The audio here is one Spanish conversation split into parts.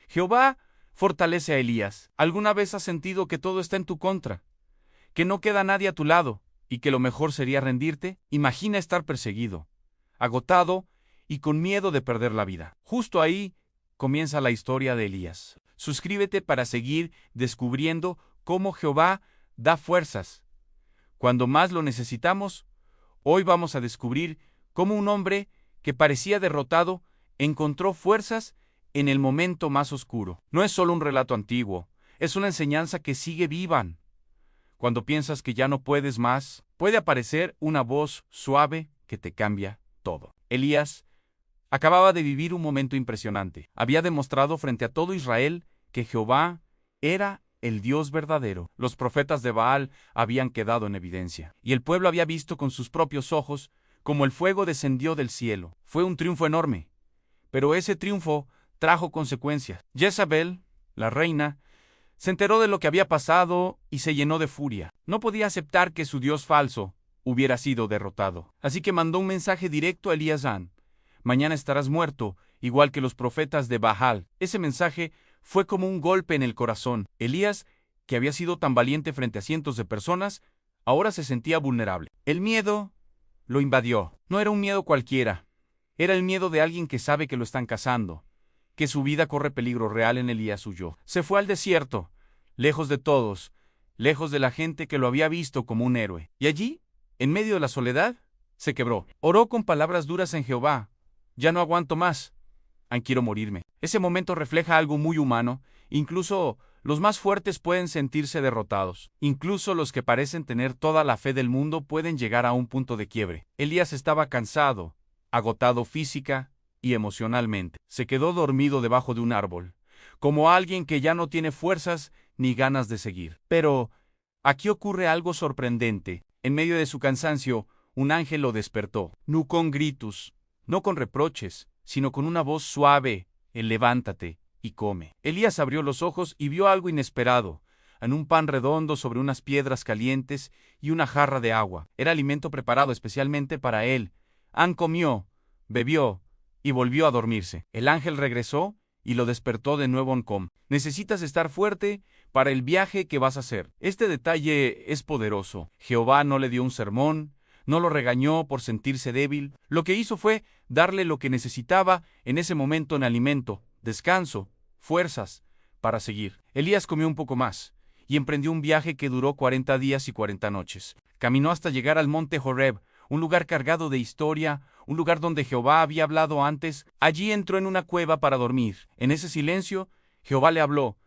Jehová fortalece a Elías. ¿Alguna vez has sentido que todo está en tu contra? ¿Que no queda nadie a tu lado y que lo mejor sería rendirte? Imagina estar perseguido, agotado y con miedo de perder la vida. Justo ahí comienza la historia de Elías. Suscríbete para seguir descubriendo cómo Jehová da fuerzas cuando más lo necesitamos. Hoy vamos a descubrir cómo un hombre que parecía derrotado encontró fuerzas en el momento más oscuro. No es solo un relato antiguo, es una enseñanza que sigue viva. Cuando piensas que ya no puedes más, puede aparecer una voz suave que te cambia todo. Elías acababa de vivir un momento impresionante. Había demostrado frente a todo Israel que Jehová era el Dios verdadero. Los profetas de Baal habían quedado en evidencia, y el pueblo había visto con sus propios ojos cómo el fuego descendió del cielo. Fue un triunfo enorme, pero ese triunfo trajo consecuencias. Jezabel, la reina, se enteró de lo que había pasado y se llenó de furia. No podía aceptar que su Dios falso hubiera sido derrotado. Así que mandó un mensaje directo a Elías: mañana estarás muerto, igual que los profetas de Baal. Ese mensaje fue como un golpe en el corazón. Elías, que había sido tan valiente frente a cientos de personas, ahora se sentía vulnerable. El miedo lo invadió. No era un miedo cualquiera. Era el miedo de alguien que sabe que lo están cazando, que su vida corre peligro real. En Elías huyó. Se fue al desierto, lejos de todos, lejos de la gente que lo había visto como un héroe. Y allí, en medio de la soledad, se quebró. Oró con palabras duras en Jehová: ya no aguanto más, quiero morirme. Ese momento refleja algo muy humano. Incluso los más fuertes pueden sentirse derrotados. Incluso los que parecen tener toda la fe del mundo pueden llegar a un punto de quiebre. Elías estaba cansado, agotado física y emocionalmente. Se quedó dormido debajo de un árbol, como alguien que ya no tiene fuerzas ni ganas de seguir. Pero aquí ocurre algo sorprendente. En medio de su cansancio, un ángel lo despertó, no con gritos, no con reproches, sino con una voz suave: levántate y come. Elías abrió los ojos y vio algo inesperado: en un pan redondo sobre unas piedras calientes y una jarra de agua. Era alimento preparado especialmente para él. Comió, bebió y volvió a dormirse. El ángel regresó y lo despertó de nuevo. Necesitas estar fuerte para el viaje que vas a hacer. Este detalle es poderoso. Jehová no le dio un sermón, no lo regañó por sentirse débil. Lo que hizo fue darle lo que necesitaba en ese momento: en alimento, descanso, fuerzas para seguir. Elías comió un poco más y emprendió un viaje que duró 40 días y 40 noches. Caminó hasta llegar al monte Horeb, un lugar cargado de historia, un lugar donde Jehová había hablado antes. Allí entró en una cueva para dormir. En ese silencio, Jehová le habló: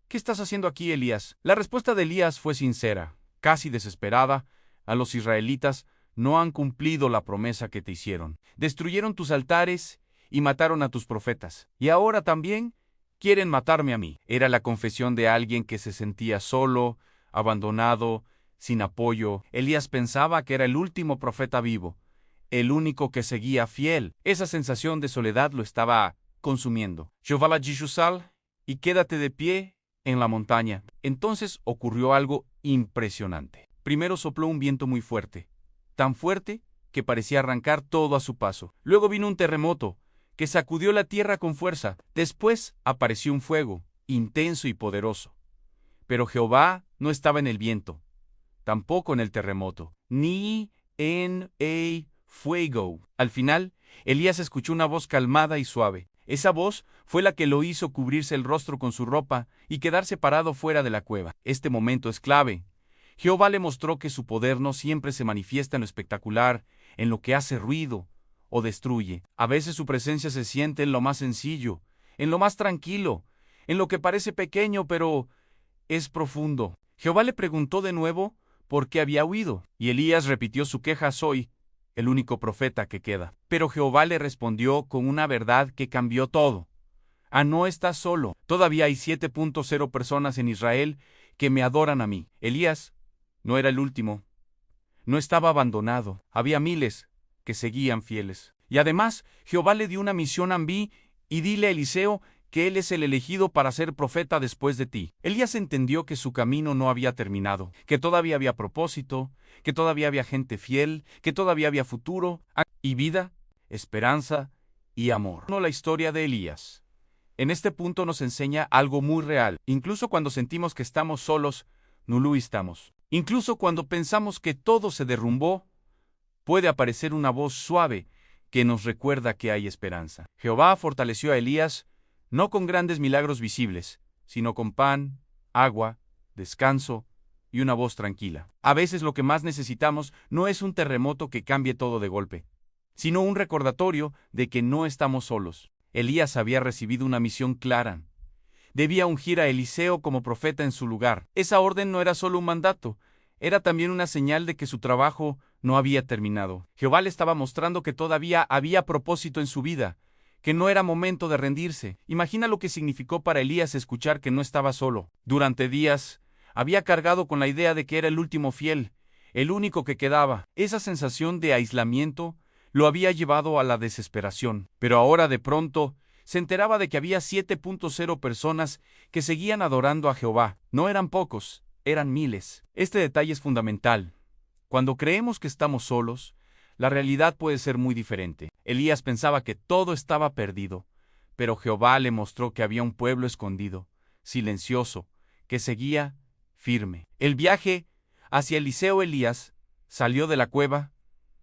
¿qué estás haciendo aquí, Elías? La respuesta de Elías fue sincera, casi desesperada: a los israelitas no han cumplido la promesa que te hicieron. Destruyeron tus altares y mataron a tus profetas. Y ahora también quieren matarme a mí. Era la confesión de alguien que se sentía solo, abandonado, sin apoyo. Elías pensaba que era el último profeta vivo, el único que seguía fiel. Esa sensación de soledad lo estaba consumiendo. Jehová Jishusal, y quédate de pie en la montaña. Entonces ocurrió algo impresionante. Primero sopló un viento muy fuerte, tan fuerte que parecía arrancar todo a su paso. Luego vino un terremoto que sacudió la tierra con fuerza. Después apareció un fuego, intenso y poderoso. Pero Jehová no estaba en el viento, tampoco en el terremoto, ni en el fuego. Al final, Elías escuchó una voz calmada y suave. Esa voz fue la que lo hizo cubrirse el rostro con su ropa y quedarse parado fuera de la cueva. Este momento es clave. Jehová le mostró que su poder no siempre se manifiesta en lo espectacular, en lo que hace ruido o destruye. A veces su presencia se siente en lo más sencillo, en lo más tranquilo, en lo que parece pequeño pero es profundo. Jehová le preguntó de nuevo por qué había huido, y Elías repitió su queja: soy el único profeta que queda. Pero Jehová le respondió con una verdad que cambió todo: no estás solo. Todavía hay 7.0 personas en Israel que me adoran a mí. Elías no era el último. No estaba abandonado. Había miles que seguían fieles. Y además, Jehová le dio una misión: Ve y dile a Eliseo que él es el elegido para ser profeta después de ti. Elías entendió que su camino no había terminado, que todavía había propósito, que todavía había gente fiel, que todavía había futuro y vida, esperanza y amor. No la historia de Elías. En este punto nos enseña algo muy real. Incluso cuando sentimos que estamos solos, no lo estamos. Incluso cuando pensamos que todo se derrumbó, puede aparecer una voz suave que nos recuerda que hay esperanza. Jehová fortaleció a Elías no con grandes milagros visibles, sino con pan, agua, descanso y una voz tranquila. A veces lo que más necesitamos no es un terremoto que cambie todo de golpe, sino un recordatorio de que no estamos solos. Elías había recibido una misión clara. Debía ungir a Eliseo como profeta en su lugar. Esa orden no era solo un mandato, era también una señal de que su trabajo no había terminado. Jehová le estaba mostrando que todavía había propósito en su vida, que no era momento de rendirse. Imagina lo que significó para Elías escuchar que no estaba solo. Durante días, había cargado con la idea de que era el último fiel, el único que quedaba. Esa sensación de aislamiento lo había llevado a la desesperación. Pero ahora de pronto se enteraba de que había 7.0 personas que seguían adorando a Jehová. No eran pocos, eran miles. Este detalle es fundamental. Cuando creemos que estamos solos, la realidad puede ser muy diferente. Elías pensaba que todo estaba perdido, pero Jehová le mostró que había un pueblo escondido, silencioso, que seguía firme. El viaje hacia Eliseo Elías salió de la cueva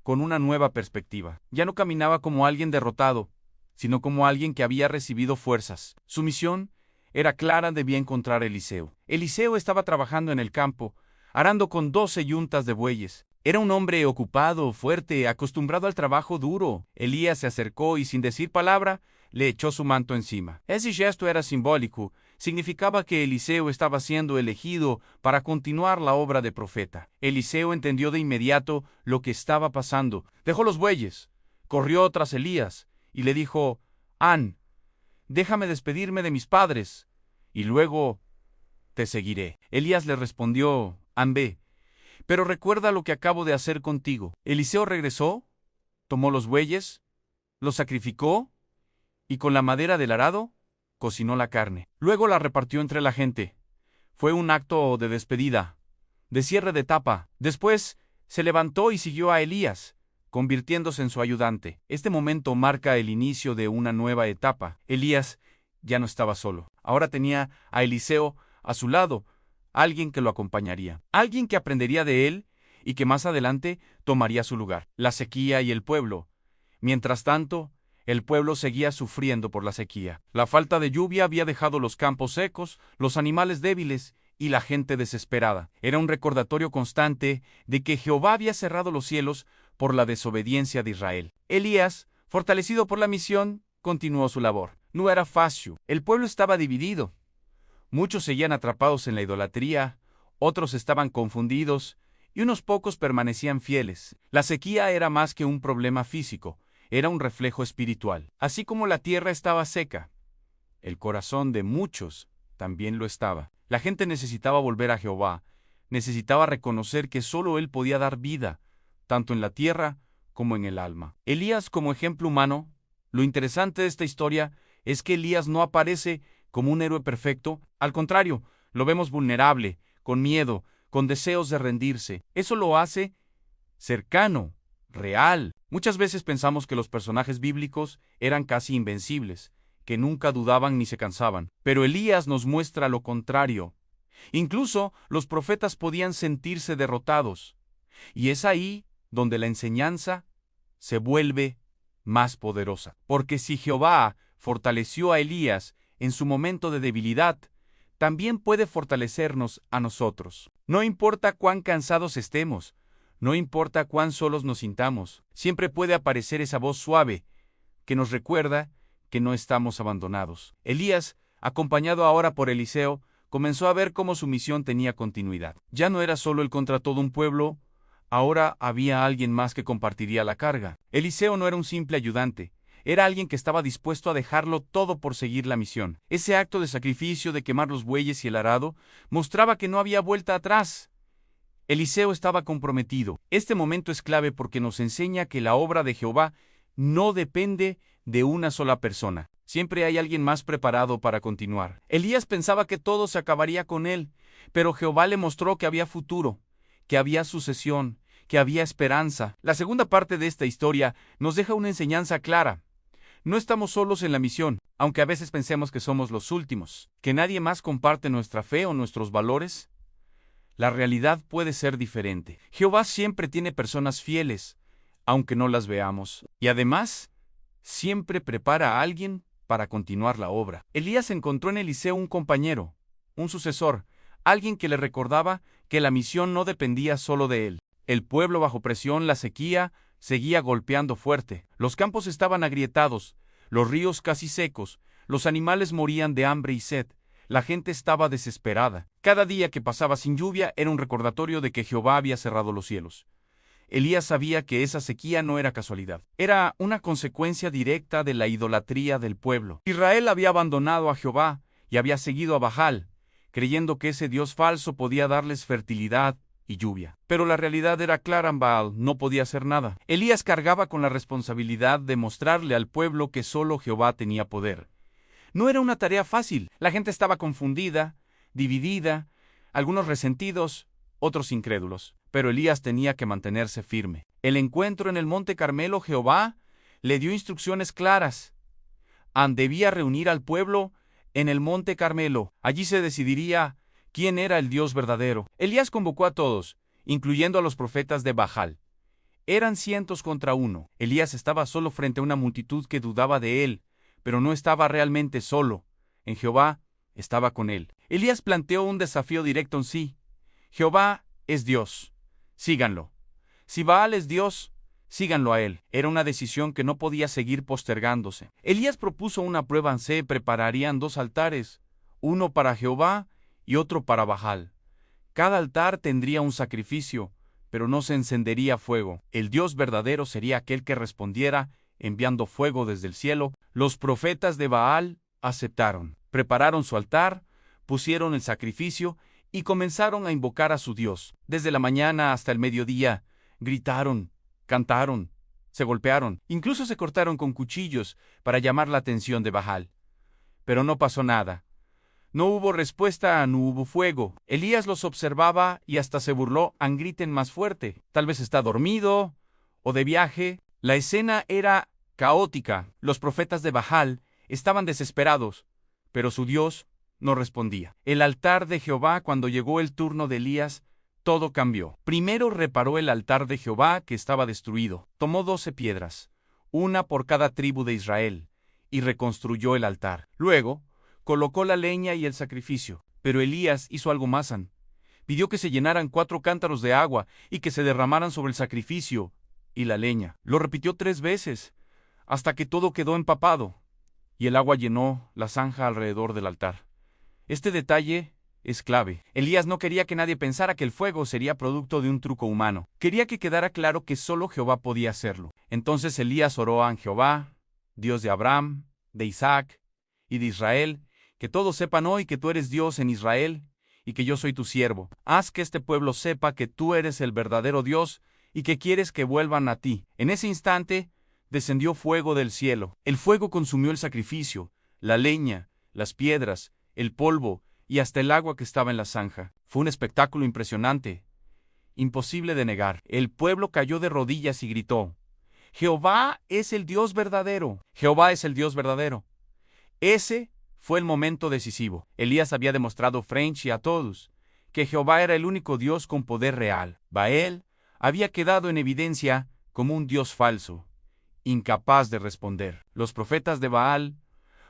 con una nueva perspectiva. Ya no caminaba como alguien derrotado, sino como alguien que había recibido fuerzas. Su misión era clara, debía encontrar a Eliseo. Eliseo estaba trabajando en el campo, arando con 12 yuntas de bueyes. Era un hombre ocupado, fuerte, acostumbrado al trabajo duro. Elías se acercó y sin decir palabra, le echó su manto encima. Ese gesto era simbólico. Significaba que Eliseo estaba siendo elegido para continuar la obra de profeta. Eliseo entendió de inmediato lo que estaba pasando. Dejó los bueyes, corrió tras Elías y le dijo: «An, déjame despedirme de mis padres, y luego te seguiré». Elías le respondió: «An, ve, pero recuerda lo que acabo de hacer contigo». Eliseo regresó, tomó los bueyes, los sacrificó, y con la madera del arado cocinó la carne. Luego la repartió entre la gente. Fue un acto de despedida, de cierre de etapa. Después se levantó y siguió a Elías, convirtiéndose en su ayudante. Este momento marca el inicio de una nueva etapa. Elías ya no estaba solo. Ahora tenía a Eliseo a su lado, alguien que lo acompañaría, alguien que aprendería de él y que más adelante tomaría su lugar. La sequía y el pueblo. Mientras tanto, el pueblo seguía sufriendo por la sequía. La falta de lluvia había dejado los campos secos, los animales débiles y la gente desesperada. Era un recordatorio constante de que Jehová había cerrado los cielos por la desobediencia de Israel. Elías, fortalecido por la misión, continuó su labor. No era fácil. El pueblo estaba dividido. Muchos seguían atrapados en la idolatría, otros estaban confundidos y unos pocos permanecían fieles. La sequía era más que un problema físico. Era un reflejo espiritual. Así como la tierra estaba seca, el corazón de muchos también lo estaba. La gente necesitaba volver a Jehová, necesitaba reconocer que solo Él podía dar vida, tanto en la tierra como en el alma. Elías como ejemplo humano. Lo interesante de esta historia es que Elías no aparece como un héroe perfecto, al contrario, lo vemos vulnerable, con miedo, con deseos de rendirse. Eso lo hace cercano, real. Muchas veces pensamos que los personajes bíblicos eran casi invencibles, que nunca dudaban ni se cansaban. Pero Elías nos muestra lo contrario. Incluso los profetas podían sentirse derrotados. Y es ahí donde la enseñanza se vuelve más poderosa. Porque si Jehová fortaleció a Elías en su momento de debilidad, también puede fortalecernos a nosotros. No importa cuán cansados estemos, no importa cuán solos nos sintamos, siempre puede aparecer esa voz suave que nos recuerda que no estamos abandonados. Elías, acompañado ahora por Eliseo, comenzó a ver cómo su misión tenía continuidad. Ya no era solo él contra todo un pueblo, ahora había alguien más que compartiría la carga. Eliseo no era un simple ayudante, era alguien que estaba dispuesto a dejarlo todo por seguir la misión. Ese acto de sacrificio de quemar los bueyes y el arado mostraba que no había vuelta atrás. Eliseo estaba comprometido. Este momento es clave porque nos enseña que la obra de Jehová no depende de una sola persona. Siempre hay alguien más preparado para continuar. Elías pensaba que todo se acabaría con él, pero Jehová le mostró que había futuro, que había sucesión, que había esperanza. La segunda parte de esta historia nos deja una enseñanza clara. No estamos solos en la misión. Aunque a veces pensemos que somos los últimos, que nadie más comparte nuestra fe o nuestros valores, la realidad puede ser diferente. Jehová siempre tiene personas fieles, aunque no las veamos, y además, siempre prepara a alguien para continuar la obra. Elías encontró en Eliseo un compañero, un sucesor, alguien que le recordaba que la misión no dependía solo de él. El pueblo bajo presión, la sequía, seguía golpeando fuerte. Los campos estaban agrietados, los ríos casi secos, los animales morían de hambre y sed. La gente estaba desesperada. Cada día que pasaba sin lluvia era un recordatorio de que Jehová había cerrado los cielos. Elías sabía que esa sequía no era casualidad. Era una consecuencia directa de la idolatría del pueblo. Israel había abandonado a Jehová y había seguido a Baal, creyendo que ese dios falso podía darles fertilidad y lluvia. Pero la realidad era clara: Baal no podía hacer nada. Elías cargaba con la responsabilidad de mostrarle al pueblo que solo Jehová tenía poder. No era una tarea fácil. La gente estaba confundida, dividida, algunos resentidos, otros incrédulos. Pero Elías tenía que mantenerse firme. El encuentro en el monte Carmelo, Jehová le dio instrucciones claras. Debía reunir al pueblo en el monte Carmelo. Allí se decidiría quién era el Dios verdadero. Elías convocó a todos, incluyendo a los profetas de Baal. Eran cientos contra uno. Elías estaba solo frente a una multitud que dudaba de él, pero no estaba realmente solo. En Jehová estaba con él. Elías planteó un desafío directo en sí. Jehová es Dios. Síganlo. Si Baal es Dios, síganlo a él. Era una decisión que no podía seguir postergándose. Elías propuso una prueba. Se prepararían 2 altares, uno para Jehová y otro para Baal. Cada altar tendría un sacrificio, pero no se encendería fuego. El Dios verdadero sería aquel que respondiera enviando fuego desde el cielo. Los profetas de Baal aceptaron. Prepararon su altar, pusieron el sacrificio y comenzaron a invocar a su Dios. Desde la mañana hasta el mediodía, gritaron, cantaron, se golpearon, incluso se cortaron con cuchillos para llamar la atención de Baal. Pero no pasó nada. No hubo respuesta, no hubo fuego. Elías los observaba y hasta se burló. Griten más fuerte. Tal vez está dormido o de viaje. La escena era caótica. Los profetas de Baal estaban desesperados, pero su Dios no respondía. El altar de Jehová, cuando llegó el turno de Elías, todo cambió. Primero reparó el altar de Jehová, que estaba destruido. Tomó 12 piedras, una por cada tribu de Israel, y reconstruyó el altar. Luego, colocó la leña y el sacrificio. Pero Elías hizo algo más. Pidió que se llenaran 4 cántaros de agua y que se derramaran sobre el sacrificio y la leña. Lo repitió 3 veces, hasta que todo quedó empapado, y el agua llenó la zanja alrededor del altar. Este detalle es clave. Elías no quería que nadie pensara que el fuego sería producto de un truco humano. Quería que quedara claro que solo Jehová podía hacerlo. Entonces Elías oró a Jehová, Dios de Abraham, de Isaac y de Israel, que todos sepan hoy que tú eres Dios en Israel y que yo soy tu siervo. Haz que este pueblo sepa que tú eres el verdadero Dios y que quieres que vuelvan a ti. En ese instante descendió fuego del cielo. El fuego consumió el sacrificio, la leña, las piedras, el polvo y hasta el agua que estaba en la zanja. Fue un espectáculo impresionante, imposible de negar. El pueblo cayó de rodillas y gritó: Jehová es el Dios verdadero. Jehová es el Dios verdadero. Ese fue el momento decisivo. Elías había demostrado frente a todos que Jehová era el único Dios con poder real. Baal había quedado en evidencia como un Dios falso, incapaz de responder. Los profetas de Baal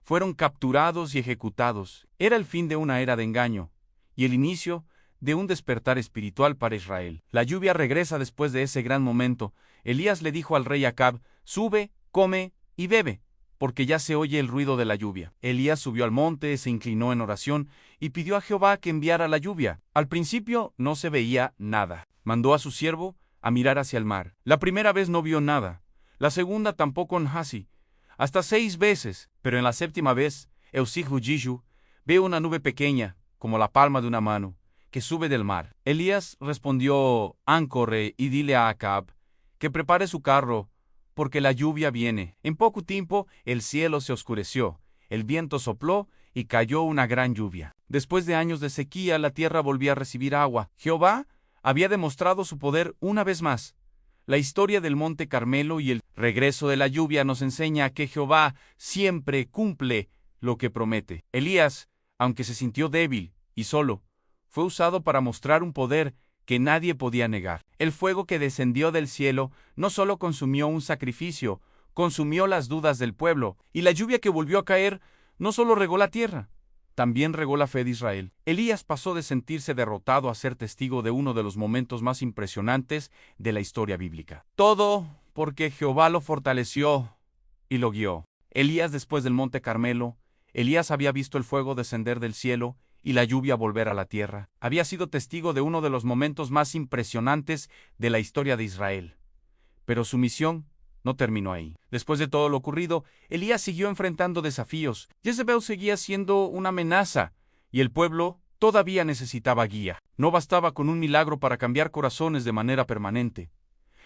fueron capturados y ejecutados. Era el fin de una era de engaño y el inicio de un despertar espiritual para Israel. La lluvia regresa después de ese gran momento. Elías le dijo al rey Acab: sube, come y bebe, porque ya se oye el ruido de la lluvia. Elías subió al monte, se inclinó en oración y pidió a Jehová que enviara la lluvia. Al principio no se veía nada. Mandó a su siervo a mirar hacia el mar. La primera vez no vio nada. La segunda tampoco en Hasi. Hasta 6 veces, pero en la 7ª vez, Eusig-Hujishu ve una nube pequeña, como la palma de una mano, que sube del mar. Elías respondió: corre y dile a Acab que prepare su carro, porque la lluvia viene. En poco tiempo el cielo se oscureció, el viento sopló y cayó una gran lluvia. Después de años de sequía, la tierra volvía a recibir agua. Jehová había demostrado su poder una vez más. La historia del monte Carmelo y el regreso de la lluvia nos enseña que Jehová siempre cumple lo que promete. Elías, aunque se sintió débil y solo, fue usado para mostrar un poder que nadie podía negar. El fuego que descendió del cielo no solo consumió un sacrificio, consumió las dudas del pueblo, y la lluvia que volvió a caer no solo regó la tierra, también regó la fe de Israel. Elías pasó de sentirse derrotado a ser testigo de uno de los momentos más impresionantes de la historia bíblica. Todo porque Jehová lo fortaleció y lo guió. Elías, después del monte Carmelo, Elías había visto el fuego descender del cielo y la lluvia volver a la tierra. Había sido testigo de uno de los momentos más impresionantes de la historia de Israel. Pero su misión no terminó ahí. Después de todo lo ocurrido, Elías siguió enfrentando desafíos. Jezebel seguía siendo una amenaza, y el pueblo todavía necesitaba guía. No bastaba con un milagro para cambiar corazones de manera permanente.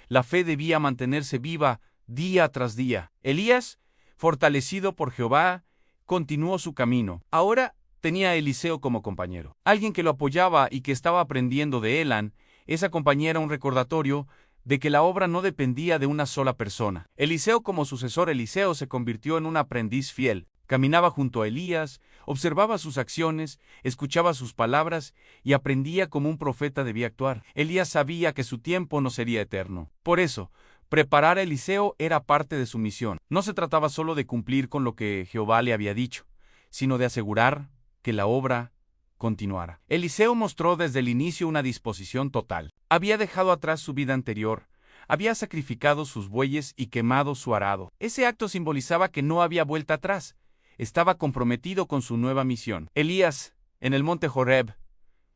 La fe debía mantenerse viva día tras día. Elías, fortalecido por Jehová, continuó su camino. Ahora tenía a Eliseo como compañero, alguien que lo apoyaba y que estaba aprendiendo de Elan. Esa compañía era un recordatorio de que la obra no dependía de una sola persona. Eliseo, como sucesor Eliseo, se convirtió en un aprendiz fiel. Caminaba junto a Elías, observaba sus acciones, escuchaba sus palabras y aprendía como un profeta debía actuar. Elías sabía que su tiempo no sería eterno. Por eso, preparar a Eliseo era parte de su misión. No se trataba solo de cumplir con lo que Jehová le había dicho, sino de asegurar que la obra continuara. Eliseo mostró desde el inicio una disposición total. Había dejado atrás su vida anterior, había sacrificado sus bueyes y quemado su arado. Ese acto simbolizaba que no había vuelta atrás. Estaba comprometido con su nueva misión. Elías, en el monte Joreb.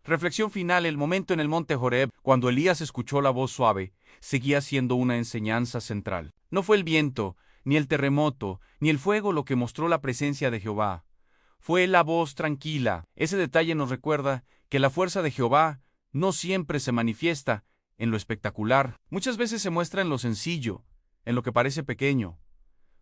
Reflexión final: el momento en el monte Joreb, cuando Elías escuchó la voz suave, seguía siendo una enseñanza central. No fue el viento, ni el terremoto, ni el fuego lo que mostró la presencia de Jehová. Fue la voz tranquila. Ese detalle nos recuerda que la fuerza de Jehová no siempre se manifiesta en lo espectacular. Muchas veces se muestra en lo sencillo, en lo que parece pequeño,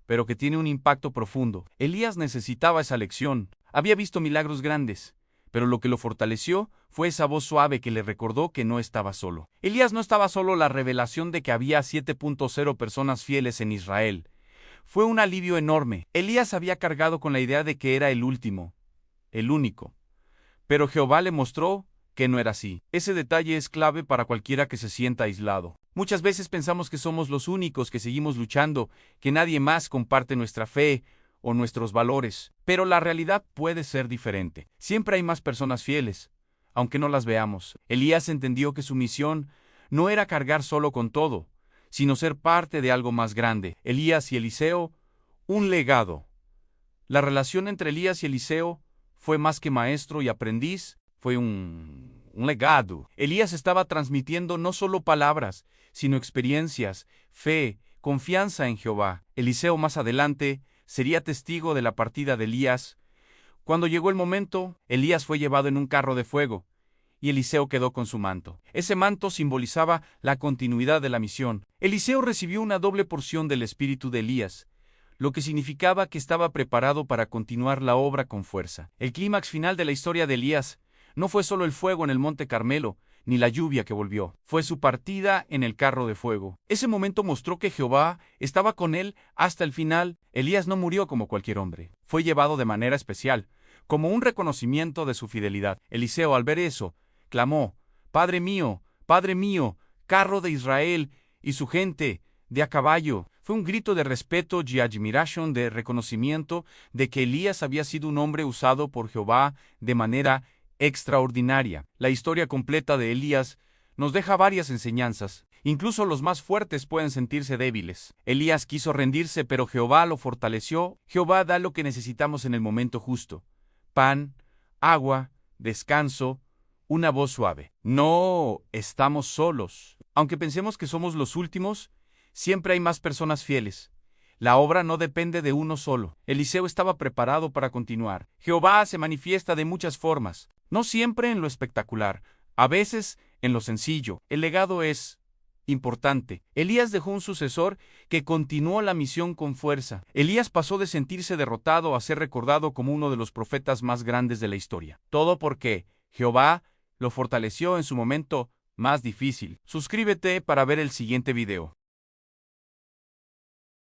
pero que tiene un impacto profundo. Elías necesitaba esa lección. Había visto milagros grandes, pero lo que lo fortaleció fue esa voz suave que le recordó que no estaba solo. Elías no estaba solo. La revelación de que había 7.0 personas fieles en Israel fue un alivio enorme. Elías había cargado con la idea de que era el último, el único. Pero Jehová le mostró que no era así. Ese detalle es clave para cualquiera que se sienta aislado. Muchas veces pensamos que somos los únicos que seguimos luchando, que nadie más comparte nuestra fe o nuestros valores. Pero la realidad puede ser diferente. Siempre hay más personas fieles, aunque no las veamos. Elías entendió que su misión no era cargar solo con todo, sino ser parte de algo más grande. Elías y Eliseo, un legado. La relación entre Elías y Eliseo fue más que maestro y aprendiz, fue un legado. Elías estaba transmitiendo no solo palabras, sino experiencias, fe, confianza en Jehová. Eliseo más adelante sería testigo de la partida de Elías. Cuando llegó el momento, Elías fue llevado en un carro de fuego, y Eliseo quedó con su manto. Ese manto simbolizaba la continuidad de la misión. Eliseo recibió una doble porción del espíritu de Elías, lo que significaba que estaba preparado para continuar la obra con fuerza. El clímax final de la historia de Elías no fue solo el fuego en el monte Carmelo, ni la lluvia que volvió. Fue su partida en el carro de fuego. Ese momento mostró que Jehová estaba con él hasta el final. Elías no murió como cualquier hombre. Fue llevado de manera especial, como un reconocimiento de su fidelidad. Eliseo, al ver eso, clamó: Padre mío, carro de Israel y su gente de a caballo. Fue un grito de respeto y admiración, de reconocimiento de que Elías había sido un hombre usado por Jehová de manera extraordinaria. La historia completa de Elías nos deja varias enseñanzas. Incluso los más fuertes pueden sentirse débiles. Elías quiso rendirse, pero Jehová lo fortaleció. Jehová da lo que necesitamos en el momento justo: pan, agua, descanso, una voz suave. No estamos solos. Aunque pensemos que somos los últimos, siempre hay más personas fieles. La obra no depende de uno solo. Eliseo estaba preparado para continuar. Jehová se manifiesta de muchas formas, no siempre en lo espectacular, a veces en lo sencillo. El legado es importante. Elías dejó un sucesor que continuó la misión con fuerza. Elías pasó de sentirse derrotado a ser recordado como uno de los profetas más grandes de la historia. Todo porque Jehová lo fortaleció en su momento más difícil. Suscríbete para ver el siguiente video.